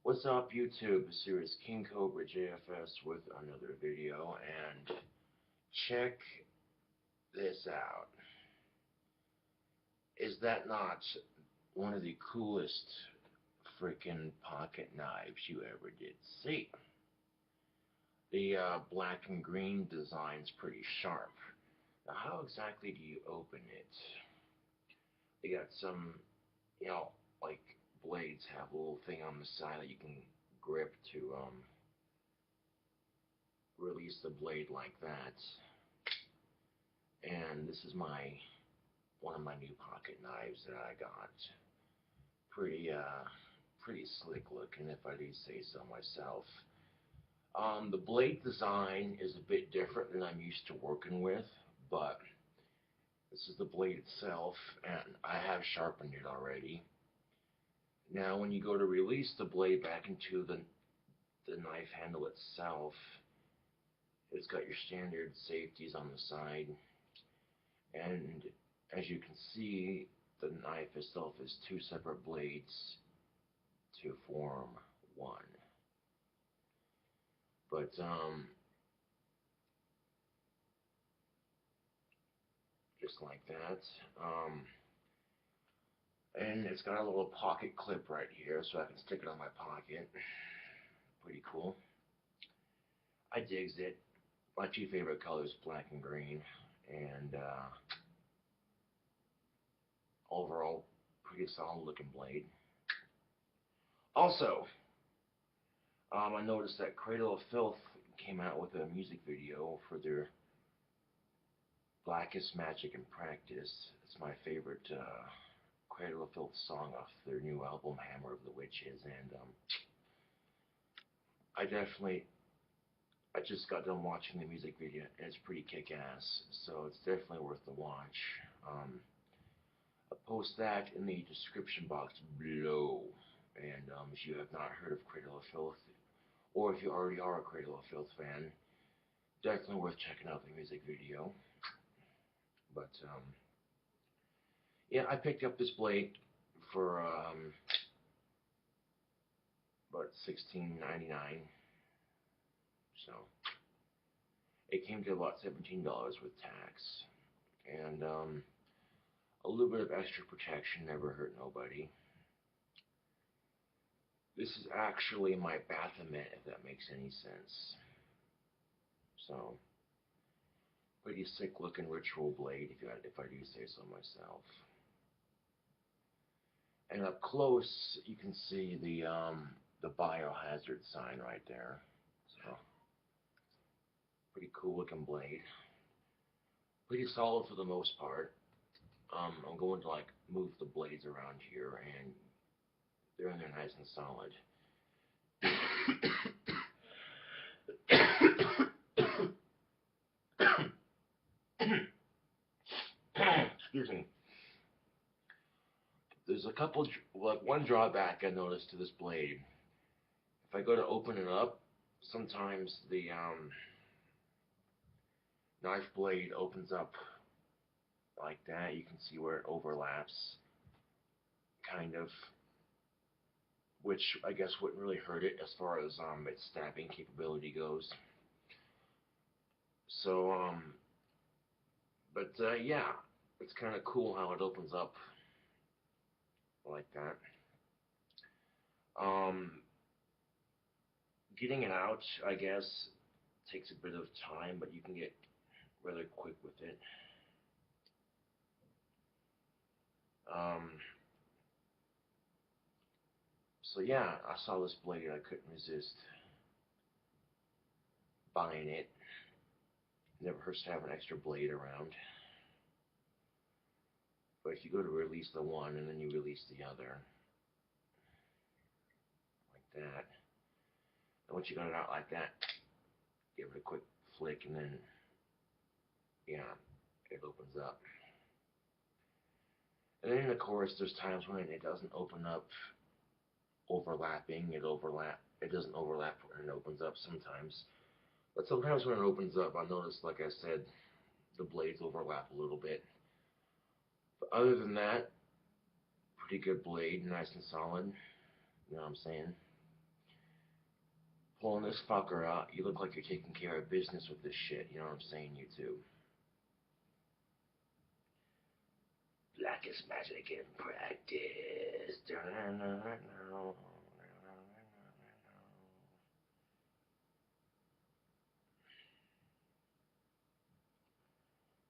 What's up, YouTube? This is KingCobraJFS with another video, and check this out. Is that not one of the coolest freaking pocket knives you ever did see? The black and green design's pretty sharp. Now, how exactly do you open it? They got some, like blades have a little thing on the side that you can grip to release the blade like that. And this is one of my new pocket knives that I got. Pretty slick looking, if I do say so myself. The blade design is a bit different than I'm used to working with, but this is the blade itself, and I have sharpened it already. Now, when you go to release the blade back into the knife handle itself, it's got your standard safeties on the side, and as you can see, the knife itself is two separate blades to form one. But just like that. And it's got a little pocket clip right here, so I can stick it on my pocket. Pretty cool. I digs it. My two favorite colors, black and green, and overall, pretty solid looking blade. Also, I noticed that Cradle of Filth came out with a music video for their Blackest Magic in Practice. It's my favorite Cradle of Filth song off their new album, Hammer of the Witches, and I just got done watching the music video, and it's pretty kick-ass, so it's definitely worth the watch. I'll post that in the description box below, and if you have not heard of Cradle of Filth, or if you already are a Cradle of Filth fan, definitely worth checking out the music video. But yeah, I picked up this blade for about $16.99. So it came to about $17 with tax, and a little bit of extra protection never hurt nobody. This is actually my Baphomet, if that makes any sense. So pretty sick looking ritual blade, if I do say so myself. And up close, you can see the biohazard sign right there. So pretty cool looking blade. Pretty solid for the most part. I'm going to move the blades around here, and they're in there nice and solid. Excuse me. There's one drawback I noticed to this blade. If I go to open it up, sometimes the knife blade opens up like that. You can see where it overlaps, kind of, which I guess wouldn't really hurt it as far as its stabbing capability goes. So, yeah, it's kind of cool how it opens up like that. Getting it out, I guess, takes a bit of time, but you can get rather quick with it. So yeah, I saw this blade, I couldn't resist buying it. Never hurts to have an extra blade around. But if you go to release the one and then you release the other, like that, and once you got it out like that, give it a quick flick, and then, yeah, it opens up. And then, of course, there's times when it doesn't open up overlapping. It doesn't overlap when it opens up sometimes. But sometimes when it opens up, I notice, like I said, the blades overlap a little bit. But other than that, pretty good blade, nice and solid. You know what I'm saying? Pulling this fucker out, you look like you're taking care of business with this shit. You know what I'm saying, YouTube? Black is magic in practice.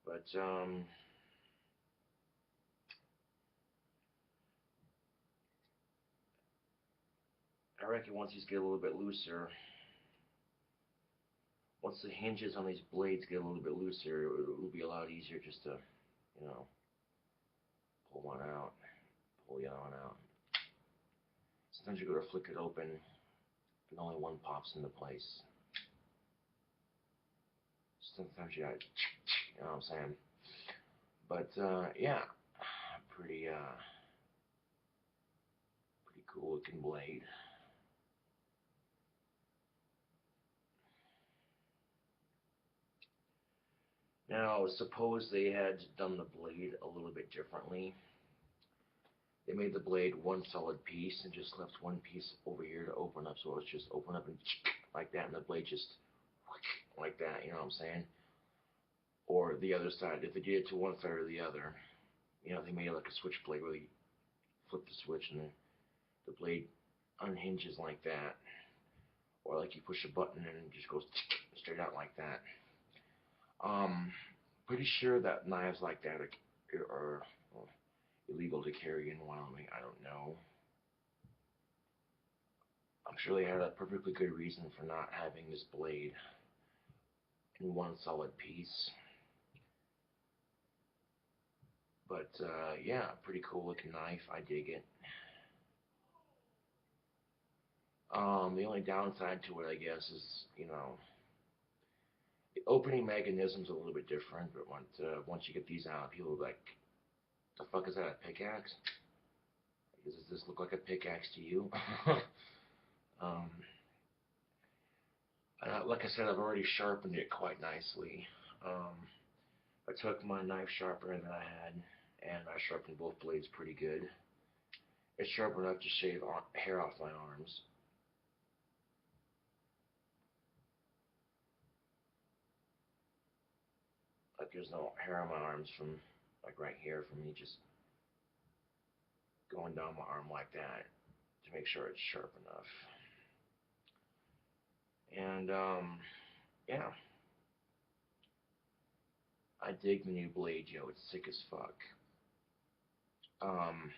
But, I reckon once these get a little bit looser, once the hinges on these blades get a little bit looser, it will be a lot easier just to, you know, pull one out, pull the other one out. Sometimes you go to flick it open, and only one pops into place. Sometimes you got, you know what I'm saying? But yeah, pretty pretty cool looking blade. Now, suppose they had done the blade a little bit differently. They made the blade one solid piece and just left one piece over here to open up, so it's just open up and like that, and the blade just like that. You know what I'm saying? Or the other side, if they did it to one side or the other, you know, they made it like a switchblade where you flip the switch and the blade unhinges like that, or like you push a button and it just goes straight out like that. Pretty sure that knives like that are well, illegal to carry in Wyoming. I don't know. I'm sure they had a perfectly good reason for not having this blade in one solid piece. But yeah, pretty cool looking knife. I dig it. The only downside to it, I guess, is, you know, the opening mechanism's a little bit different. But once you get these out, people are like, "The fuck is that? A pickaxe? Does this look like a pickaxe to you?" um, like I said, I've already sharpened it quite nicely. I took my knife sharpener that I had, and I sharpened both blades pretty good. It's sharp enough to shave hair off my arms. Like there's no hair on my arms from, like right here, from me just going down my arm like that to make sure it's sharp enough. And yeah, I dig the new blade, yo. It's sick as fuck. Um,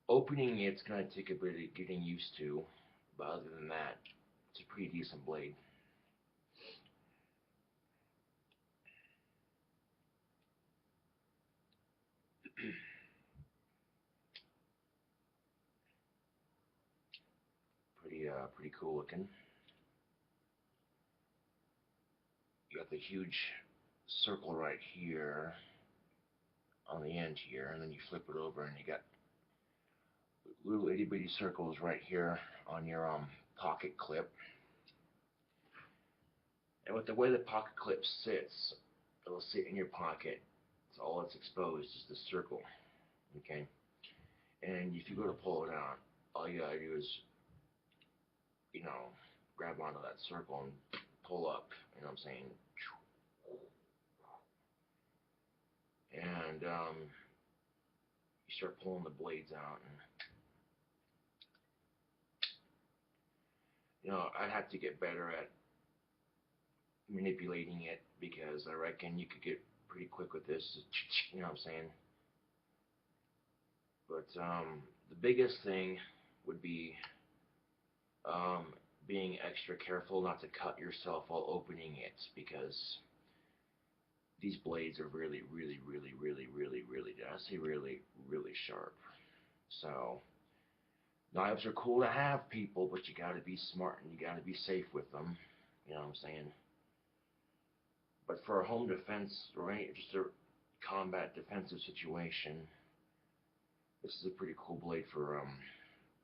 Opening it's gonna take a bit of getting used to, but other than that, it's a pretty decent blade. Pretty cool looking. You got the huge circle right here on the end here, and then you flip it over, and you got little itty bitty circles right here on your pocket clip. And with the way the pocket clip sits, it'll sit in your pocket. So all that's exposed is the circle. Okay. And if you go to pull it out, all you gotta do is, you know, grab onto that circle and pull up. You know what I'm saying? And you start pulling the blades out, and you know, I'd have to get better at manipulating it because I reckon you could get pretty quick with this. You know what I'm saying? But the biggest thing would be being extra careful not to cut yourself while opening it, because these blades are really, really, really, really, really, really, I say really, really sharp. So knives are cool to have, people, but you gotta be smart and you gotta be safe with them. You know what I'm saying? But for a home defense, right, just a combat defensive situation, this is a pretty cool blade for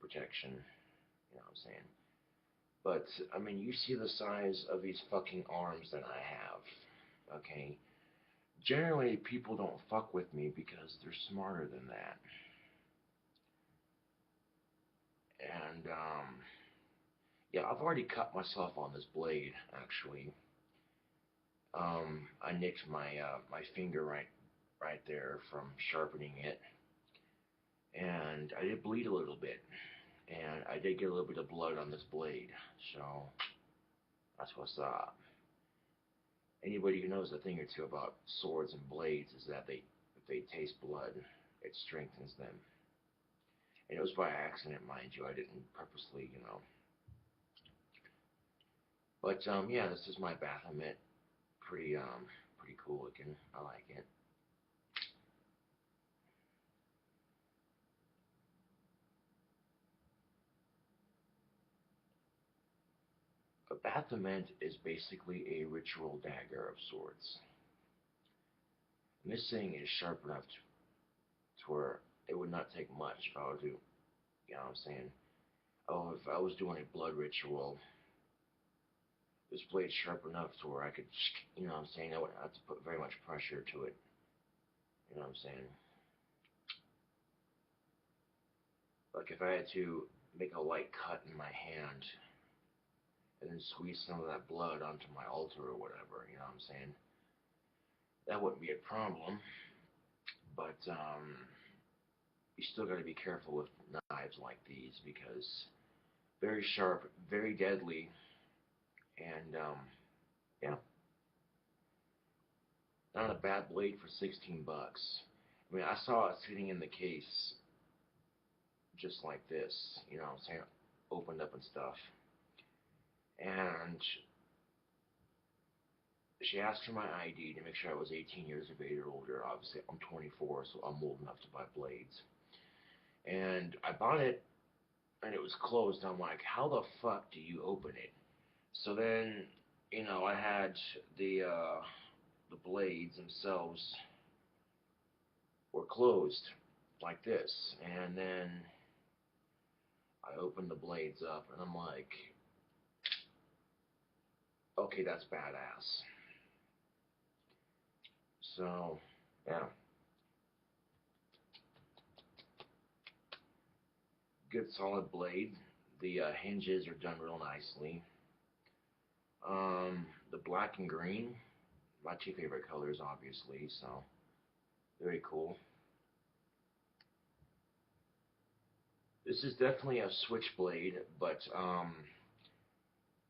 protection. You know what I'm saying? But I mean, you see the size of these fucking arms that I have. Okay. Generally, people don't fuck with me because they're smarter than that. And Yeah, I've already cut myself on this blade, actually. I nicked my finger right there from sharpening it, and I did bleed a little bit, and I did get a little bit of blood on this blade, so that's what's up. Anybody who knows a thing or two about swords and blades is that if they taste blood, it strengthens them. And it was by accident, mind you. I didn't purposely, you know. But yeah, this is my Baphomet. Pretty cool looking. I like it. A Baphomet is basically a ritual dagger of sorts. And this thing is sharp enough to where it would not take much if I were to, you know what I'm saying? Oh, if I was doing a blood ritual, this blade's sharp enough to where I could, you know what I'm saying? I wouldn't have to put very much pressure to it. You know what I'm saying? Like if I had to make a light cut in my hand and then squeeze some of that blood onto my altar or whatever, you know what I'm saying? That wouldn't be a problem. But you still got to be careful with knives like these because very sharp, very deadly, and yeah, not a bad blade for 16 bucks. I mean, I saw it sitting in the case just like this, you know what I'm saying, opened up and stuff. And she asked for my ID to make sure I was 18 years of age or older. Obviously, I'm 24, so I'm old enough to buy blades. And I bought it, and it was closed. I'm like, how the fuck do you open it? So then, you know, I had the blades themselves were closed like this, and then I opened the blades up, and I'm like, okay, that's badass. So, yeah, good solid blade. The hinges are done real nicely. The black and green, my two favorite colors, obviously. So, very cool. This is definitely a switchblade, but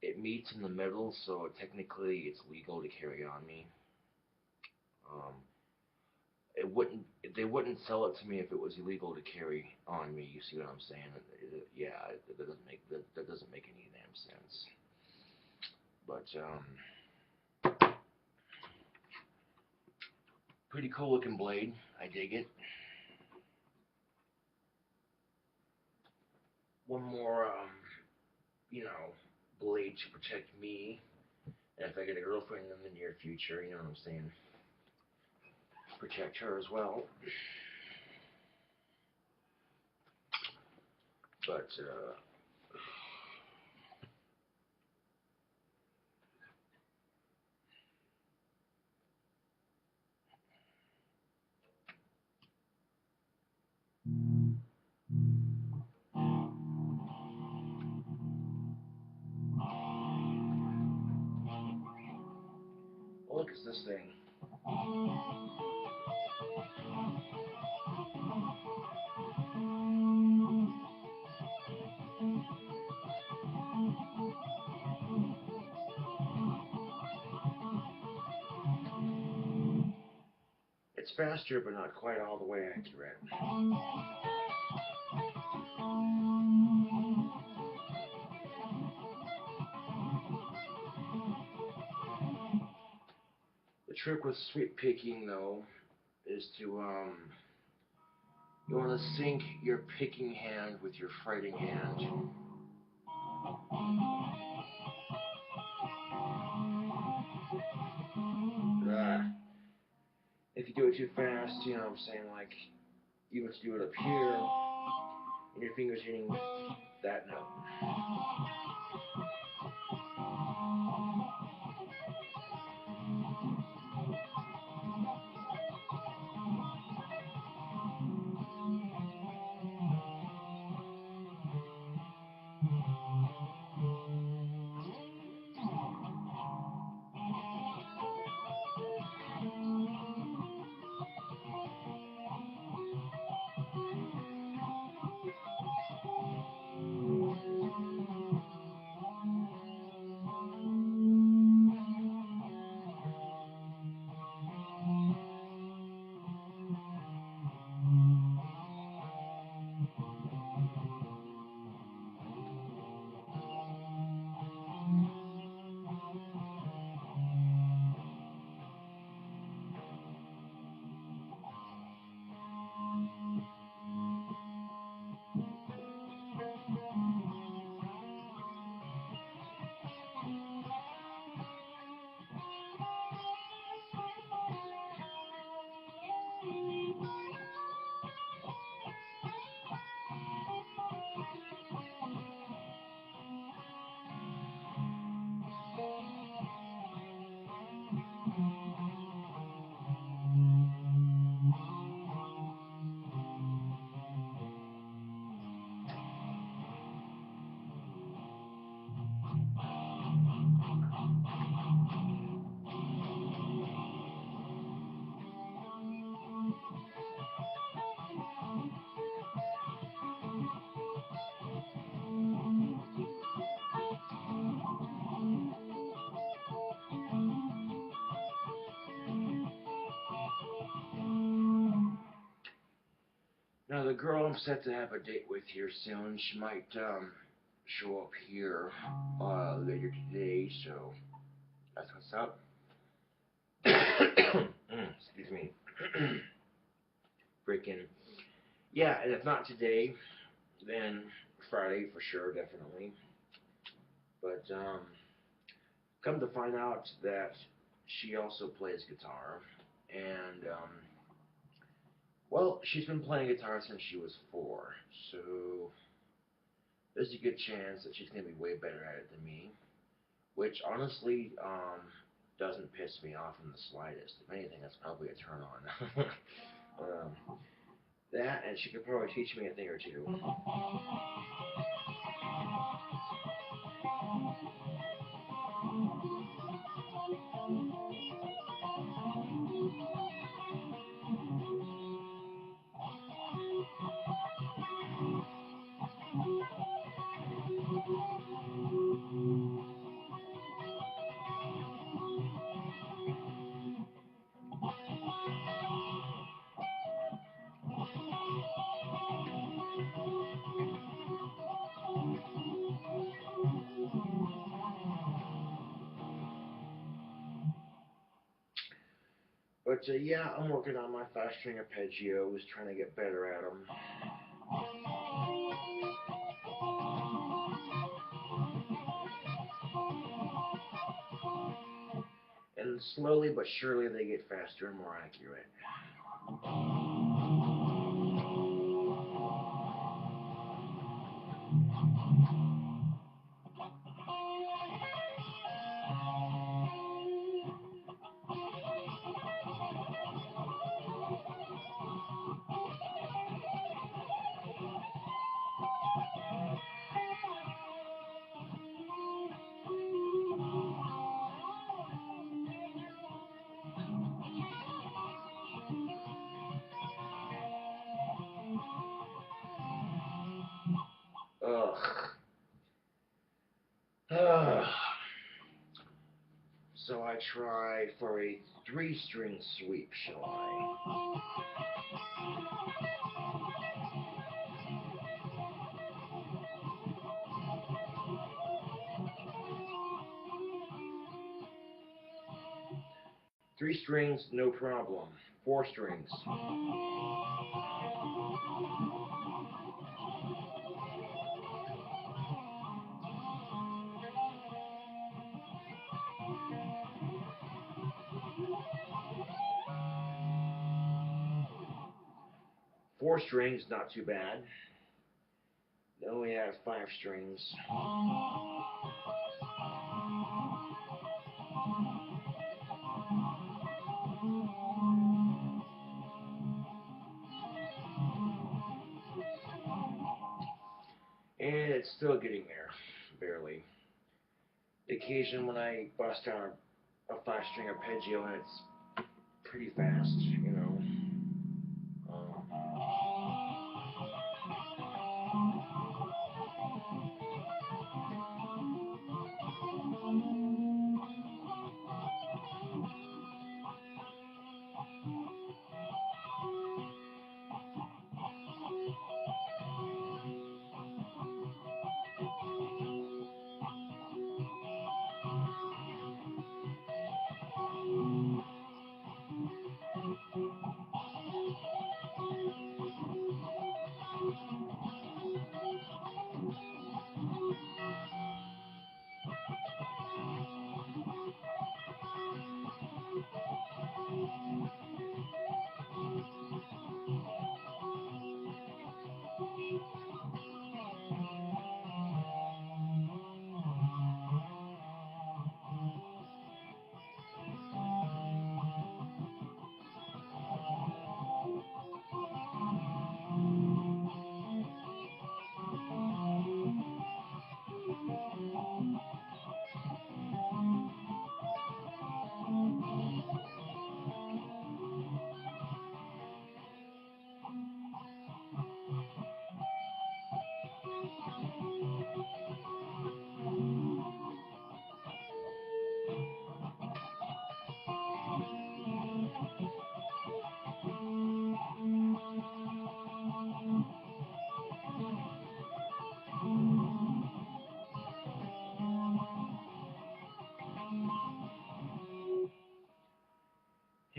it meets in the middle, so technically it's legal to carry on me. Um, it wouldn't they wouldn't sell it to me if it was illegal to carry on me. You see what I'm saying? Yeah, that doesn't make any damn sense. But pretty cool looking blade. I dig it. One more you know blade to protect me. And if I get a girlfriend in the near future, you know what I'm saying, protect her as well. But look at this thing. It's faster, but not quite all the way accurate. The trick with sweep picking, though, is to you want to sync your picking hand with your fighting hand. If you do it too fast, you know what I'm saying, like you must do it up here, and your fingers hitting that note. the girl I'm set to have a date with here soon, she might show up here later today, so that's what's up. Excuse me. Freaking. Yeah, and if not today, then Friday for sure, definitely. But come to find out that she also plays guitar, and well, she's been playing guitar since she was 4, so there's a good chance that she's gonna be way better at it than me, which honestly doesn't piss me off in the slightest. If anything, that's probably a turn on. That, and she could probably teach me a thing or two. But yeah, I'm working on my 5-string arpeggios, trying to get better at them. And slowly but surely they get faster and more accurate. Ugh. Ugh. So I try for a 3-string sweep, shall I? Three strings, no problem. 4 strings. Four strings, not too bad. Then we have 5 strings. And it's still getting there, barely. The occasion when I bust out a 5-string arpeggio and it's pretty fast, you know.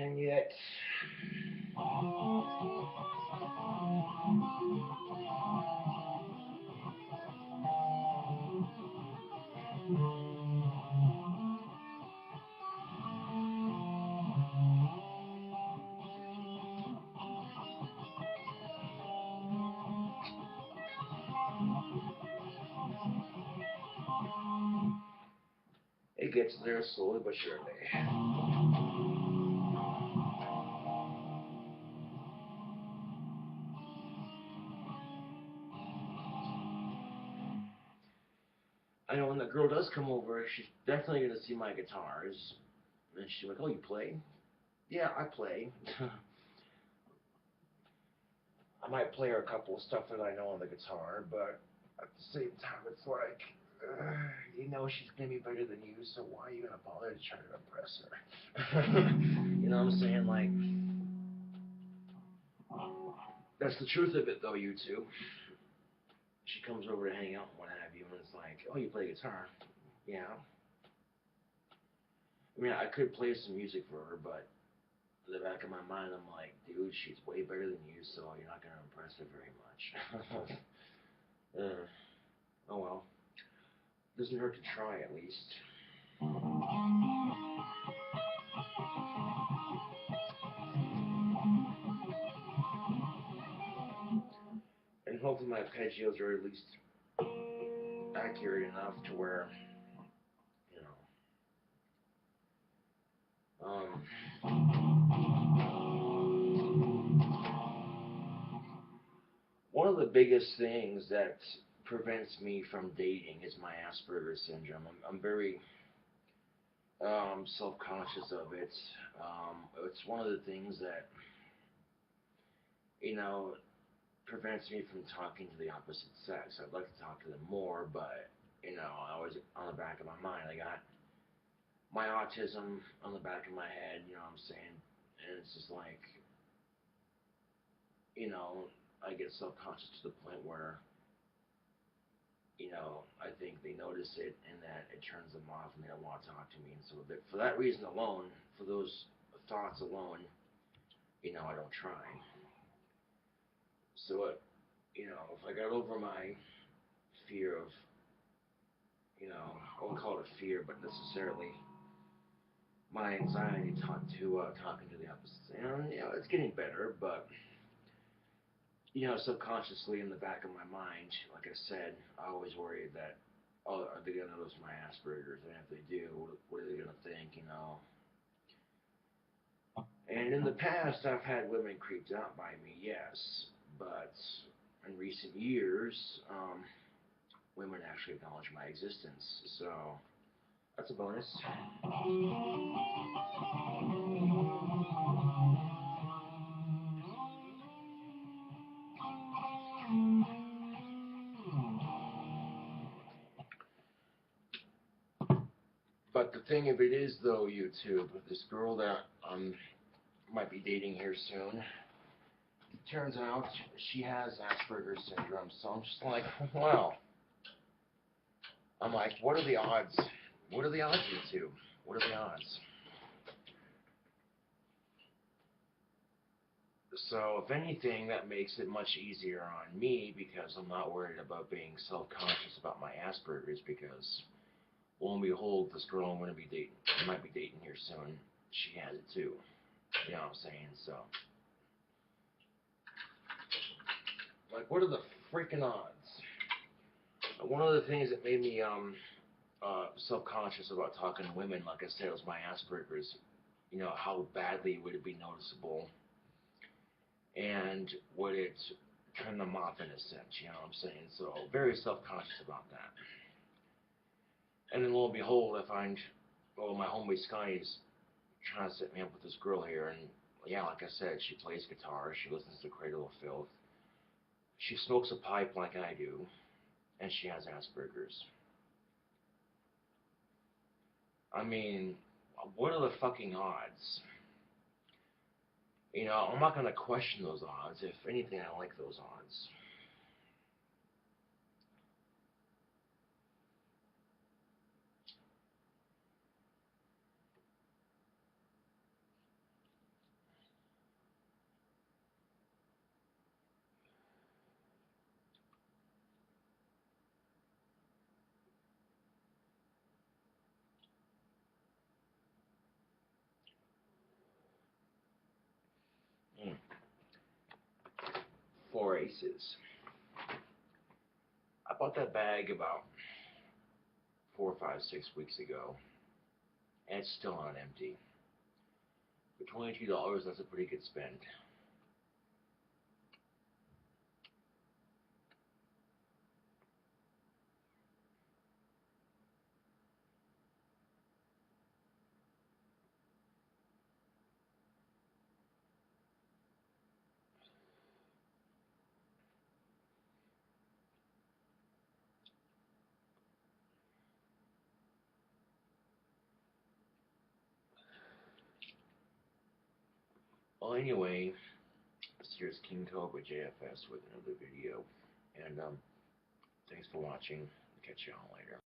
10 yet. It gets there slowly but surely. I know when the girl does come over, she's definitely going to see my guitars. And she's like, oh, you play? Yeah, I play. I might play her a couple of stuff that I know on the guitar, but at the same time, it's like, you know she's going to be better than you, so why are you going to bother to try to impress her? You know what I'm saying? Like, that's the truth of it, though, you two. She comes over to hang out and what have you, and it's like, oh, you play guitar? Yeah. I mean, I could play some music for her, but in the back of my mind, I'm like, dude, she's way better than you, so you're not going to impress her very much. Oh well. Doesn't hurt to try, at least. And hopefully my arpeggios are at least accurate enough to where, you know, one of the biggest things that prevents me from dating is my Asperger's syndrome. I'm very self-conscious of it. It's one of the things that, you know, prevents me from talking to the opposite sex. I'd like to talk to them more, but, you know, I always on the back of my mind. I got my autism on the back of my head, you know what I'm saying? And it's just like, you know, I get self-conscious to the point where, you know, I think they notice it and that it turns them off and they don't want to talk to me. And so for that reason alone, for those thoughts alone, you know, I don't try. So, you know, if I got over my fear of, you know, I won't call it a fear, but necessarily my anxiety talking to the opposite. And, you know, it's getting better, but, you know, subconsciously in the back of my mind, like I said, I always worry that, oh, are they going to notice my Asperger's? And if they do, what are they going to think, you know? And in the past, I've had women creeped out by me, yes, but in recent years, women actually acknowledge my existence, so that's a bonus. But the thing of it is, though, YouTube, this girl that might be dating here soon, turns out she has Asperger's syndrome. So I'm just like, wow. I'm like, what are the odds? What are the odds, YouTube? What are the odds? So, if anything, that makes it much easier on me because I'm not worried about being self-conscious about my Asperger's because, lo and behold, this girl I'm going to be dating, I might be dating here soon, she has it too. You know what I'm saying? So, like, what are the freaking odds? One of the things that made me self-conscious about talking to women, like I said, was my Asperger's. You know, how badly would it be noticeable? And would it turn them off in a sense, you know what I'm saying? So, very self-conscious about that. And then lo and behold, I find, oh, my homeboy Scotty's trying to set me up with this girl here, and yeah, like I said, she plays guitar, she listens to Cradle of Filth, she smokes a pipe like I do, and she has Asperger's. I mean, what are the fucking odds? You know, I'm not going to question those odds. If anything, I like those odds. 4 aces. I bought that bag about 4, 5, 6 weeks ago, and it's still not empty. For $22, that's a pretty good spend. Well, anyway, here's KingCobraJFS with another video, and thanks for watching. Catch you all later.